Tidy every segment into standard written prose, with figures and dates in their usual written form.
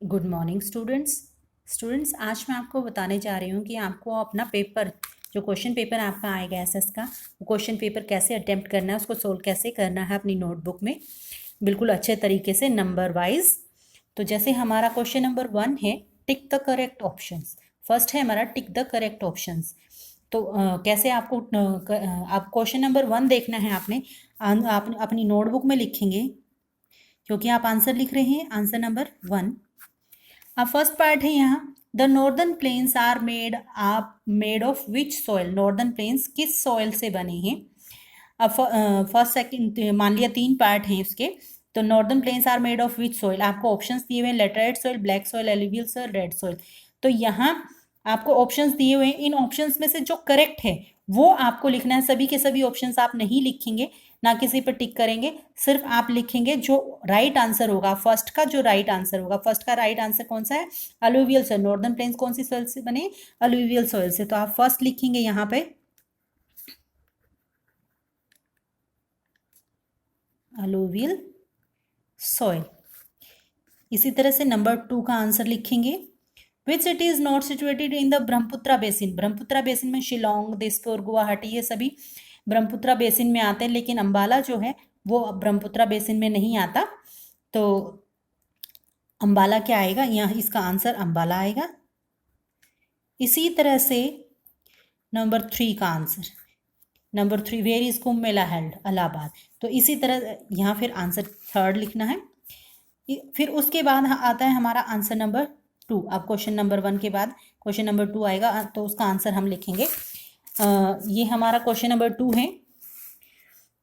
Good morning students आज मैं आपको बताने जा रही हूँ कि आपको अपना पेपर जो क्वेश्चन पेपर आपका आएगा एसएस का वो क्वेश्चन पेपर कैसे अटेम्प्ट करना है, उसको सोल्व कैसे करना है अपनी नोटबुक में बिल्कुल अच्छे तरीके से नंबर वाइज। तो जैसे हमारा क्वेश्चन नंबर 1 है tick the correct options. First है हमारा टिक द करेक्ट ऑप्शंस। तो कैसे आपको आप क्वेश्चन नंबर 1 देखना है आपने आप अपनी नोटबुक में लिखेंगे क्योंकि आप आंसर लिख रहे हैं आंसर नंबर 1। अब फर्स्ट पार्ट है यहाँ the northern plains are made of which soil. Northern plains किस सॉइल से बने हैं। अब फर्स्ट सेकंड मान लिया 3 पार्ट हैं उसके। तो northern plains are made of which soil आपको ऑप्शंस दिए हुए हैं laterite soil, black soil, alluvial soil, red soil. तो यहाँ आपको ऑप्शंस दिए हुए हैं, इन ऑप्शंस में से जो करेक्ट है वो आपको लिखना है। सभी के सभी ऑप्शंस आप नहीं लिखेंगे, ना किसी पर टिक करेंगे, सिर्फ आप लिखेंगे जो राइट आंसर होगा फर्स्ट का। जो राइट आंसर होगा फर्स्ट का राइट आंसर कौन सा है, अलुवियल सॉइल। नॉर्दर्न प्लेन्स कौन सी सॉइल से बने, अलुवियल सॉइल से। तो आप फर्स्ट लिखेंगे यहाँ पे अलुवियल सॉइल। इसी तरह से नंबर 2 का आंसर लिखेंगे which city is not situated in the Brahmaputra basin. Brahmaputra basin में शिलोंग, दिसपुर, गुवाहाटी ये सभी ब्रह्मपुत्रा बेसिन में आते हैं, लेकिन अंबाला जो है वो ब्रह्मपुत्रा बेसिन में नहीं आता। तो अंबाला क्या आएगा यहाँ, इसका आंसर अंबाला आएगा। इसी तरह से नंबर 3 का answer, number 3 where is Kumbh Mela held, Allahabad. तो इसी तरह यहाँ फिर आंसर 3 लिखना है। फिर उसके बाद आता है हमारा आंसर नंबर 2। अब क्वेश्चन नंबर 1 के बाद क्वेश्चन नंबर 2 आएगा, तो उसका आंसर हम लिखेंगे। ये हमारा क्वेश्चन नंबर 2 है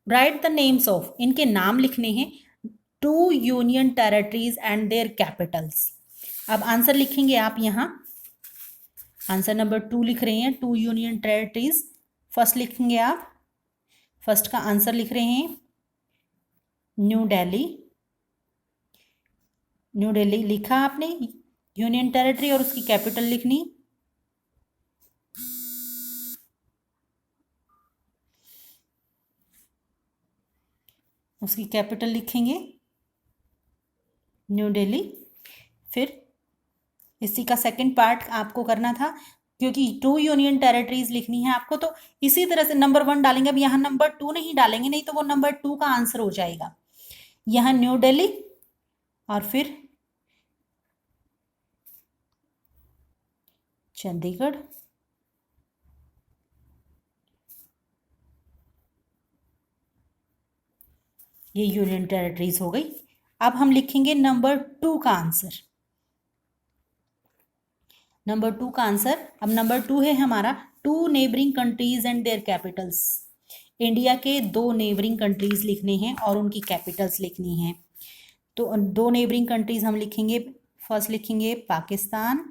राइट द नेम्स ऑफ, इनके नाम लिखने हैं 2 union territories and there Capitals. अब आंसर लिखेंगे आप यहाँ, आंसर नंबर 2 लिख रहे हैं 2 यूनियन टेरिटरीज। फर्स्ट लिखेंगे आप, फर्स्ट का आंसर लिख रहे हैं न्यू दिल्ली। न्यू दिल्ली लिखा आपने, यूनियन टेरिटरी और उसकी कैपिटल लिखनी। उसकी कैपिटल लिखेंगे न्यू दिल्ली। फिर इसी का सेकंड पार्ट आपको करना था, क्योंकि 2 यूनियन टेरिटरीज लिखनी है आपको। तो इसी तरह से नंबर 1 डालेंगे। अब यहाँ नंबर 2 नहीं डालेंगे, नहीं तो वो नंबर 2 का आंसर हो जाएगा। यहाँ न्यू दिल्ली और फिर चंडीगढ़, ये यूनियन टेरिटरीज हो गई। अब हम लिखेंगे नंबर 2 का आंसर, नंबर 2 का आंसर। अब नंबर 2 है हमारा 2 neighbouring countries and there Capitals. India के 2 नेबरिंग कंट्रीज लिखने हैं और उनकी कैपिटल्स लिखनी है। तो 2 नेबरिंग कंट्रीज हम लिखेंगे। फर्स्ट लिखेंगे पाकिस्तान,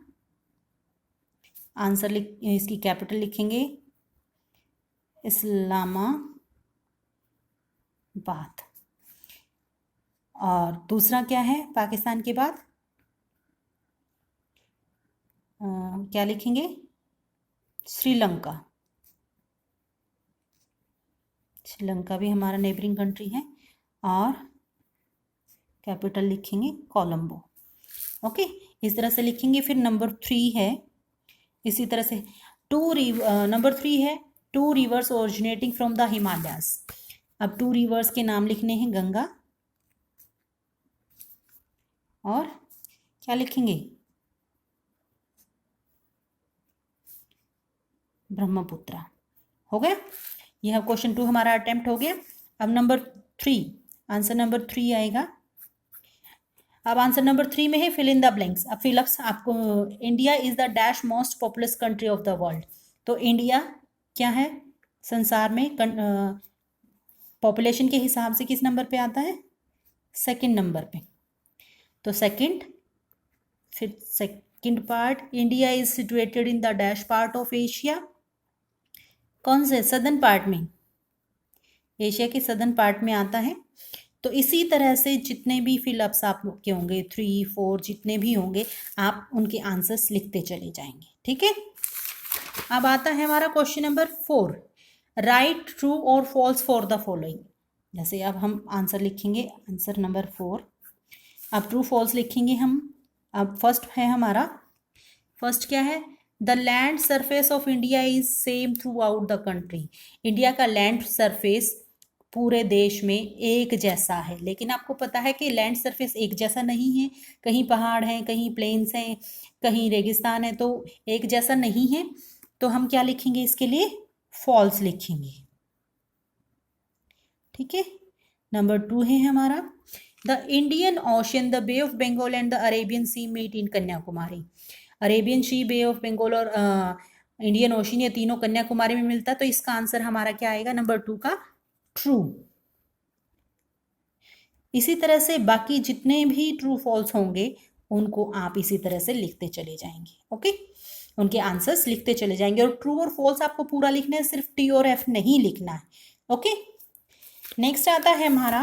आंसर इसकी कैपिटल लिखेंगे इस्लामाबाद। और दूसरा क्या है पाकिस्तान के बाद, क्या लिखेंगे, श्रीलंका। श्रीलंका भी हमारा नेबरिंग कंट्री है और कैपिटल लिखेंगे कोलंबो। ओके, इस तरह से लिखेंगे। फिर नंबर 3 है इसी तरह से नंबर 3 है 2 reverse originating from the Himalayas. अब 2 रिवर्स के नाम लिखने हैं, गंगा और क्या लिखेंगे, ब्रह्मपुत्रा। हो गया, यह क्वेश्चन 2 हमारा अटेम्प्ट हो गया। अब नंबर 3, आंसर नंबर 3 आएगा। अब आंसर नंबर 3 में है फिल इन द ब्लैंक्स। अब फिलअप्स आपको, India is the dash most populous country of the world. तो इंडिया क्या है संसार में पॉपुलेशन के हिसाब से किस नंबर पे आता है, सेकंड नंबर पे। तो सेकंड, फिर second part, India is situated in the dash part of Asia. कौन से, सदर्न पार्ट में, एशिया के सदर्न पार्ट में आता है। तो इसी तरह से जितने भी फिलअप्स आप लोग के होंगे 3, 4 जितने भी होंगे, आप उनके आंसर्स लिखते चले जाएंगे। ठीक है, अब आता है हमारा क्वेश्चन नंबर 4 राइट ट्रू और फॉल्स फॉर द फॉलोइंग। जैसे अब हम आंसर लिखेंगे, आंसर नंबर 4। अब ट्रू फॉल्स लिखेंगे हम अब फर्स्ट है हमारा, फर्स्ट क्या है, the land surface of India is same through out the country. India का लैंड सरफेस पूरे देश में एक जैसा है, लेकिन आपको पता है कि लैंड सरफेस एक जैसा नहीं है, कहीं पहाड़ हैं, कहीं प्लेन्स हैं, कहीं रेगिस्तान है, तो एक जैसा नहीं है। तो हम क्या लिखेंगे इसके लिए, फॉल्स लिखेंगे। ठीक है। नंबर 2 है हमारा, the Indian Ocean, the Bay of Bengal and the Arabian Sea meet in Kanyakumari. Arabian Sea, Bay of Bengal और इंडियन ओशन, ये तीनों कन्याकुमारी में मिलता है। तो इसका आंसर हमारा क्या आएगा, नंबर 2 का ट्रू। इसी तरह से बाकी जितने भी ट्रू फॉल्स होंगे उनको आप इसी तरह से लिखते चले जाएंगे। ओके, उनके आंसर्स लिखते चले जाएंगे, और ट्रू और फॉल्स आपको पूरा लिखना है, सिर्फ टी और एफ नहीं लिखना है। ओके, नेक्स्ट आता है हमारा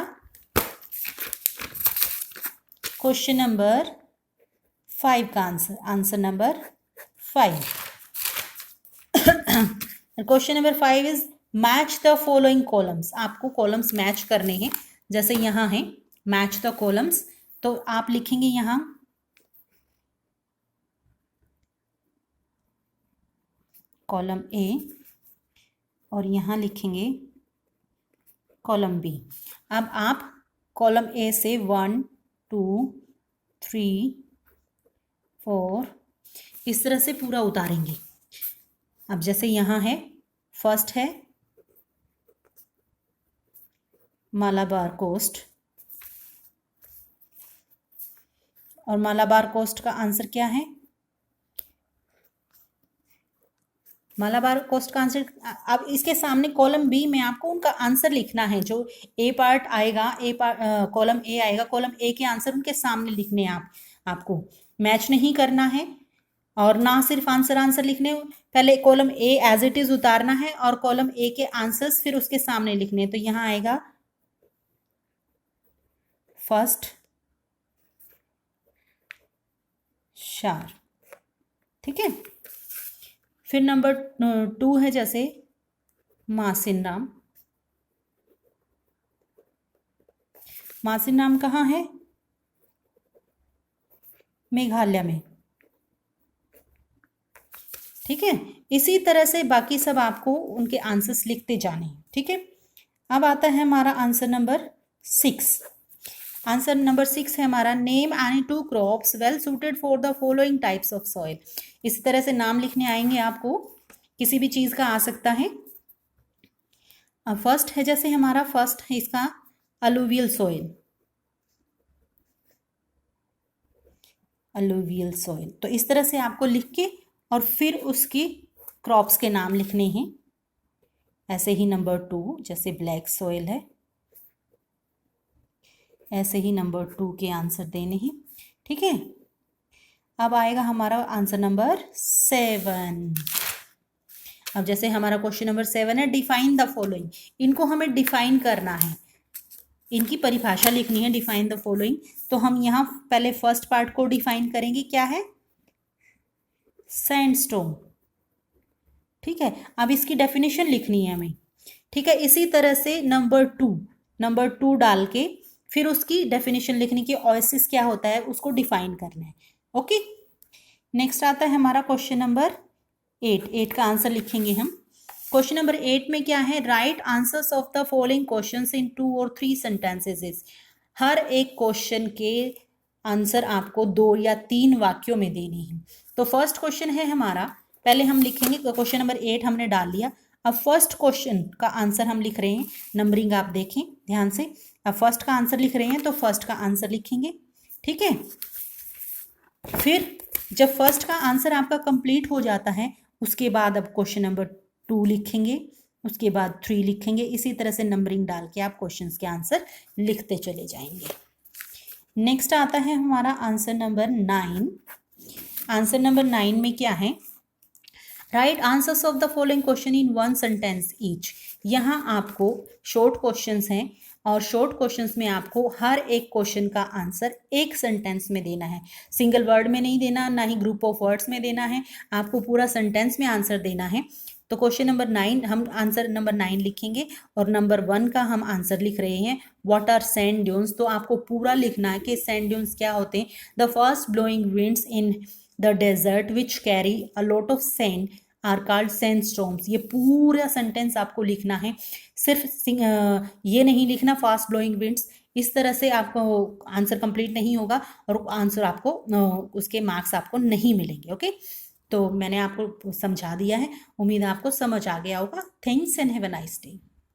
क्वेश्चन नंबर 5 का answer, answer number 5। Question number 5 is match the following columns. आपको कॉलम्स मैच करने हैं, जैसे यहाँ है मैच द कॉलम्स, तो आप लिखेंगे यहाँ कॉलम ए और यहाँ लिखेंगे कॉलम बी। अब आप कॉलम ए से 1 2 3 4 इस तरह से पूरा उतारेंगे। अब जैसे यहाँ है, फर्स्ट है मालाबार कोस्ट, और मालाबार कोस्ट का आंसर क्या है, मालाबार कोस्ट का आंसर। अब इसके सामने कॉलम बी में आपको उनका आंसर लिखना है, जो ए पार्ट आएगा, ए पार्ट कॉलम ए आएगा, कॉलम ए के आंसर उनके सामने लिखने हैं। आपको मैच नहीं करना है, और ना सिर्फ आंसर लिखने, पहले column A as it is उतारना है और कॉलम ए के आंसर्स फिर उसके सामने लिखने हैं। तो यहाँ आएगा फर्स्ट शार। ठीक है, फिर नंबर 2 है जैसे मासिनराम। मासिनराम कहाँ है, मेघालय में। ठीक है, इसी तरह से बाकी सब आपको उनके आंसर्स लिखते जाने हैं। ठीक है, अब आता है हमारा आंसर नंबर 6। आंसर नंबर 6 है हमारा, name any 2 crops well suited for the following types of soil. इसी तरह से नाम लिखने आएंगे आपको, किसी भी चीज का आ सकता है। अब फर्स्ट है जैसे हमारा, फर्स्ट है इसका अलुवियल सॉइल, अलुवियल सॉइल। तो इस तरह से आपको लिख के और फिर उसकी क्रॉप्स के नाम लिखने हैं। ऐसे ही नंबर 2 जैसे ब्लैक सॉइल है, ऐसे ही नंबर 2 के आंसर देने हैं। ठीक है, अब आएगा हमारा आंसर नंबर 7। अब जैसे हमारा क्वेश्चन नंबर 7 है, डिफाइन द फॉलोइंग। इनको हमें डिफाइन करना है, इनकी परिभाषा लिखनी है, डिफाइन द फॉलोइंग। तो हम यहाँ पहले फर्स्ट पार्ट को डिफाइन करेंगे, क्या है, सैंडस्टोन। ठीक है, अब इसकी डेफिनेशन लिखनी है हमें। ठीक है, इसी तरह से नंबर 2 डाल के फिर उसकी डेफिनेशन लिखने की, ओएसिस क्या होता है उसको डिफाइन करना है। ओके, नेक्स्ट आता है हमारा क्वेश्चन नंबर 8 का आंसर लिखेंगे हम। क्वेश्चन नंबर 8 में क्या है, right answers of the following questions in 2 और 3 सेंटेंसेस। हर एक क्वेश्चन के आंसर आपको 2 या 3 वाक्यों में देने हैं। तो फर्स्ट क्वेश्चन है हमारा, पहले हम लिखेंगे क्वेश्चन नंबर 8 हमने डाल लिया। अब फर्स्ट क्वेश्चन का आंसर हम लिख रहे हैं, नंबरिंग आप देखें ध्यान से। अब फर्स्ट का आंसर लिख रहे हैं तो फर्स्ट का आंसर लिखेंगे। ठीक है, फिर जब फर्स्ट का आंसर आपका कंप्लीट हो जाता है उसके बाद अब क्वेश्चन नंबर 2 लिखेंगे, उसके बाद 3 लिखेंगे। इसी तरह से नंबरिंग डाल के आप क्वेश्चंस के आंसर लिखते चले जाएंगे। नेक्स्ट आता है हमारा आंसर नंबर 9। आंसर नंबर 9 में क्या है, right answers of the following question in 1 sentence each. यहाँ आपको शॉर्ट क्वेश्चंस हैं और शॉर्ट क्वेश्चंस में आपको हर एक क्वेश्चन का आंसर एक सेंटेंस में देना है, सिंगल वर्ड में नहीं देना, ना ही ग्रुप ऑफ वर्ड्स में देना है, आपको पूरा सेंटेंस में आंसर देना है। तो क्वेश्चन नंबर 9 हम आंसर नंबर 9 लिखेंगे और नंबर 1 का हम आंसर लिख रहे हैं व्हाट आर सैंड ड्यून्स। तो आपको पूरा लिखना है कि सैंड ड्यून्स क्या होते हैं। The fast blowing winds in the desert which carry a lot of sand are called sandstorms. ये पूरा सेंटेंस आपको लिखना है, सिर्फ ये नहीं लिखना फास्ट ब्लोइंग विंड्स। इस तरह से आपको आंसर कंप्लीट नहीं होगा और आंसर आपको उसके मार्क्स आपको नहीं मिलेंगे। ओके, तो मैंने आपको समझा दिया है, उम्मीद है आपको समझ आ गया होगा। Thanks and have a nice day.